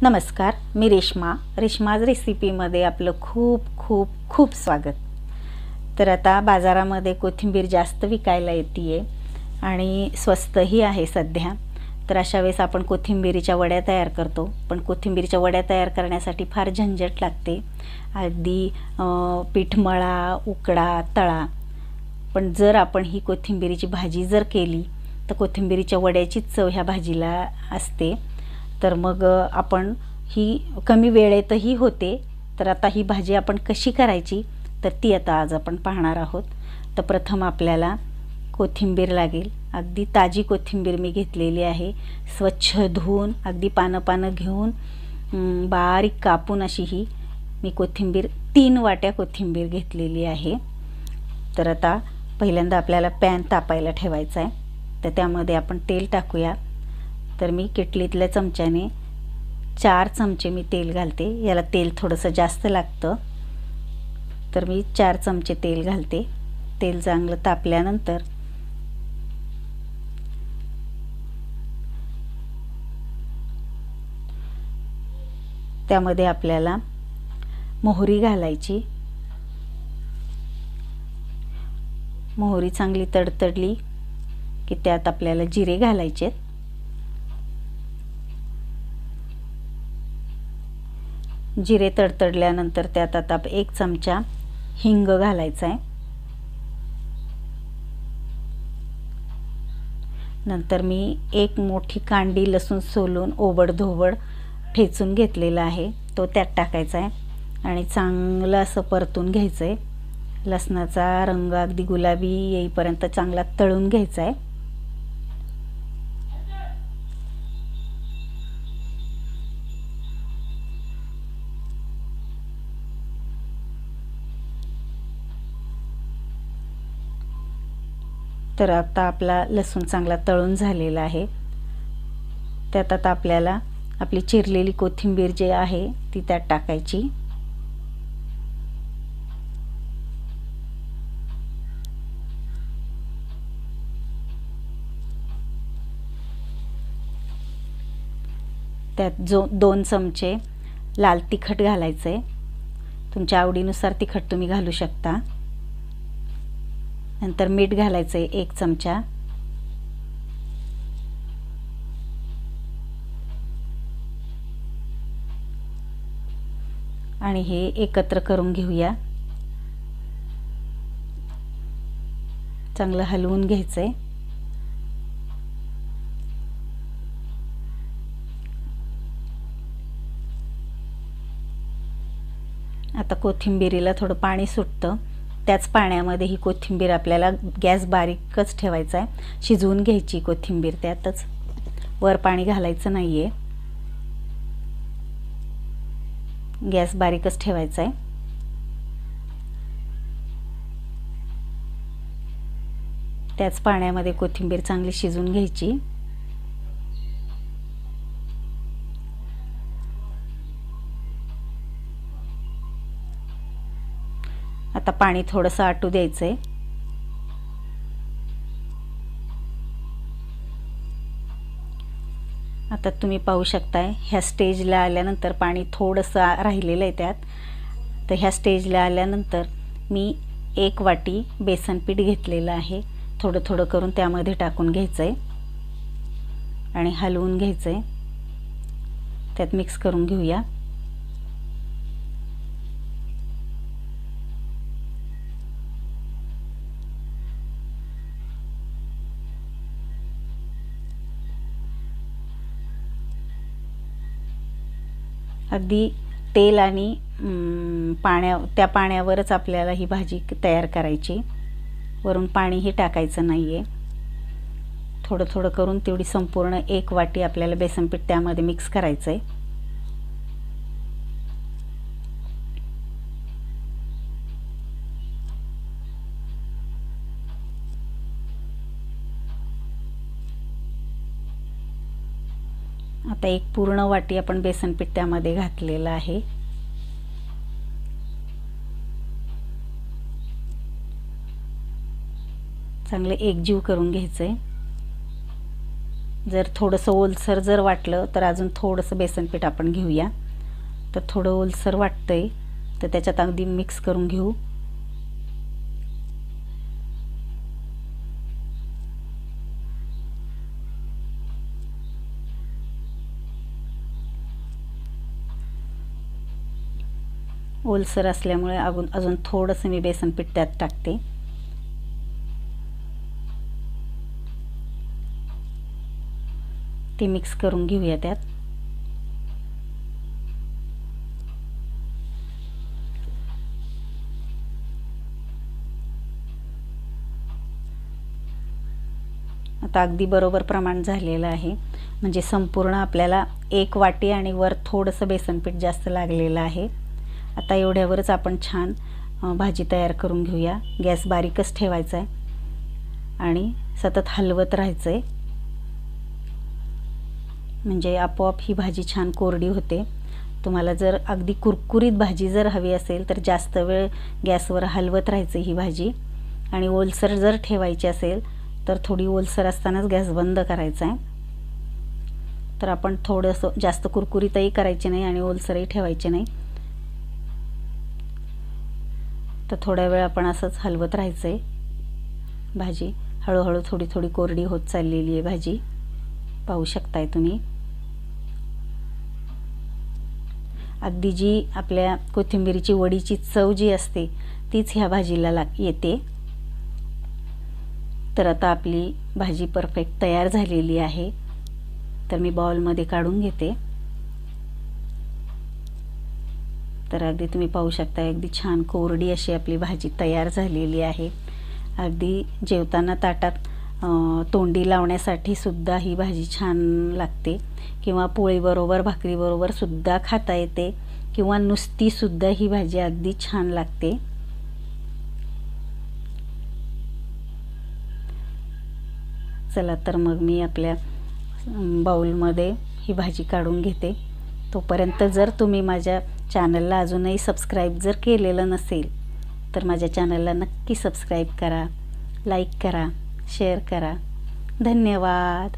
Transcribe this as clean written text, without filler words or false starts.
नमस्कार, मी रेश्माज रेसिपीमध्ये आपलं खूप खूप खूप स्वागत। तर आता बाजारामध्ये कोथिंबीर जास्त विकायला येते आणि स्वस्तही आहे सध्या। तर अशा वेळेस आपण कोथिंबीरीच्या वड्या तयार करतो, पण कोथिंबीरीच्या वड्या तयार करण्यासाठी फार झंझट लागते। अगदी पीठ मळा, उकडा, तळा। पण जर आपण ही कोथिंबीरीची भाजी जर केली तर कोथिंबीरीच्या वड्याची चव ह्या भाजीला असते। तर मग आपण ही कमी वेळेतही होते। तर आता ही भाजी आपण कशी करायची तर ती आता आज आपण पाहणार आहोत। तर प्रथम आपल्याला कोथिंबीर लागेल। अगदी ताजी कोथिंबीर मी घेतलेली आहे। स्वच्छ धुवून अगदी पानं घेऊन बारीक कापून अशी ही मी कोथिंबीर 3 वाट्या कोथिंबीर घेतलेली आहे। तर आता पहिल्यांदा आपल्याला पॅन तापायला ठेवायचा आहे। तर त्यामध्ये आपण तेल टाकूया। तर मी किटलीतल्या चमच्याने 4 चमचे मी तेल घालते। याला तेल थोडंसं जास्त लागतं, तर मी 4 चमचे तेल घालते। तेल चांगलं तापल्यानंतर त्यामध्ये आपल्याला मोहरी घालायची। मोहरी चांगली तडतडली की त्यात आपल्याला जिरे घालायचे। जिरे तडतडल्यानंतर त्यात आता 1 चमचा हिंग घालायचा आहे। नंतर मी 1 मोठी कांडी लसूण सोलून ओबडधोबड ठेचून घेतलेला आहे, तो त्यात टाकायचा आहे आणि चांगलं असं परतून घ्यायचं आहे। लसणाचा रंग अगदी गुलाबी येईपर्यंत चांगला तळून घ्यायचा आहे। तर आता आपला लसूण चांगला तळून झालेला आहे। त्यात आता आपल्याला आपली चिरलेली कोथिंबीर जी आहे ती त्यात टाकायची। त्यात 2 चमचे लाल तिखट घालायचे। तुमच्या आवडीनुसार तिखट तुम्ही घालू शकता। नंतर मीठ घालायचे 1 चमचा। आणि हे एकत्र करून घेऊया। चांगलं हलवून घ्यायचंय। आता कोथिंबीरीला थोडं पाणी सुटतं, त्याच पाण्यामध्ये ही कोथिंबीर आपल्याला गॅस बारीकच ठेवायचा आहे। शिजवून घ्यायची कोथिंबीर त्यातच, वर पाणी घालायचं नाहीये। गॅस बारीकच ठेवायचा आहे। त्याच पाण्यामध्ये कोथिंबीर चांगली शिजवून घ्यायची। आता पाणी थोडंसं आटू द्यायचंय। आता तुम्ही पाहू शकताय ह्या स्टेजला आल्यानंतर पाणी थोडंसं राहिलेलं आहे त्यात। तर ह्या स्टेजला आल्यानंतर मी 1 वाटी बेसन पीठ घेतलेलं आहे। थोडं थोडं करून त्यामध्ये टाकून घ्यायचंय आणि हलवून घ्यायचंय। त्यात मिक्स करून घेऊया। अगदी तेल आणि त्या पाण्यावरच आपल्याला ही भाजी तयार करायची। वरून पाणीही टाकायचं नाहीये। थोडं थोडं करून तेवढी संपूर्ण 1 वाटी आपल्याला बेसन पीठ त्यामध्ये मिक्स करायचंय। आता 1 पूर्ण वाटी आपण बेसन पीठ त्यामध्ये घातलेलं आहे। चांगले एकजीव करून घ्यायचंय। जर थोडंसं ओलसर जर वाटलं तर अजून थोडंसं बेसन पीठ आपण घेऊया. तर थोडं ओलसर वाटतंय तर त्याच्यात अगदी मिक्स करून घेऊ. ओलसर असल्यामुळे अजून थोडंसं मी बेसन पीठ त्यात टाकते. ते मिक्स करून घेऊया त्यात. आता अगदी बरोबर प्रमाण झालेलं आहे. म्हणजे संपूर्ण आपल्याला 1 वाटी आणि वर थोडंसं बेसन पीठ जास्त लागलेलं आहे. आता एवढ्यावरच आपण छान भाजी तयार करून घेऊया. गॅस बारीकच ठेवायचा आहे आणि सतत हलवत राहायचं आहे. म्हणजे आपोआप ही भाजी छान कोरडी होते. तुम्हाला जर अगदी कुरकुरीत भाजी जर हवी असेल तर जास्त वेळ गॅसवर हलवत राहायचं ही भाजी. आणि ओलसर जर ठेवायची असेल तर थोडी ओलसर असतानाच गॅस बंद करायचा आहे. तर आपण थोडंसं जास्त कुरकुरीतही करायचे नाही आणि ओलसरही ठेवायचे नाही. तर थोड्या वेळ आपण असंच हलवत राहायचं आहे. भाजी हळूहळू थोडी थोडी कोरडी होत चाललेली आहे भाजी, पाहू शकताय तुम्ही. अगदी जी आपल्या कोथिंबीरीची वडीची चव जी असते तीच ह्या भाजीला येते. तर आता आपली भाजी परफेक्ट तयार झालेली आहे. तर मी बाउलमध्ये काढून घेते. तर अगदी तुम्ही पाहू शकता अगदी छान कोरडी अशी आपली भाजी तयार झालेली आहे. अगदी जेवताना ताटात तोंडी लावण्यासाठी सुद्धा ही भाजी छान लागते. किंवा पोळीबरोबर भाकरीबरोबर सुद्धा खाता येते किंवा नुसती सुद्धा ही भाजी अगदी छान लागते. चला तर मग मी आपल्या बाउलमध्ये ही भाजी काढून घेते. तोपर्यंत जर तुम्ही माझ्या चॅनलला अजूनही सबस्क्राईब जर केलेलं नसेल तर माझ्या चॅनलला नक्की सबस्क्राईब करा, लाईक करा, शेअर करा. धन्यवाद.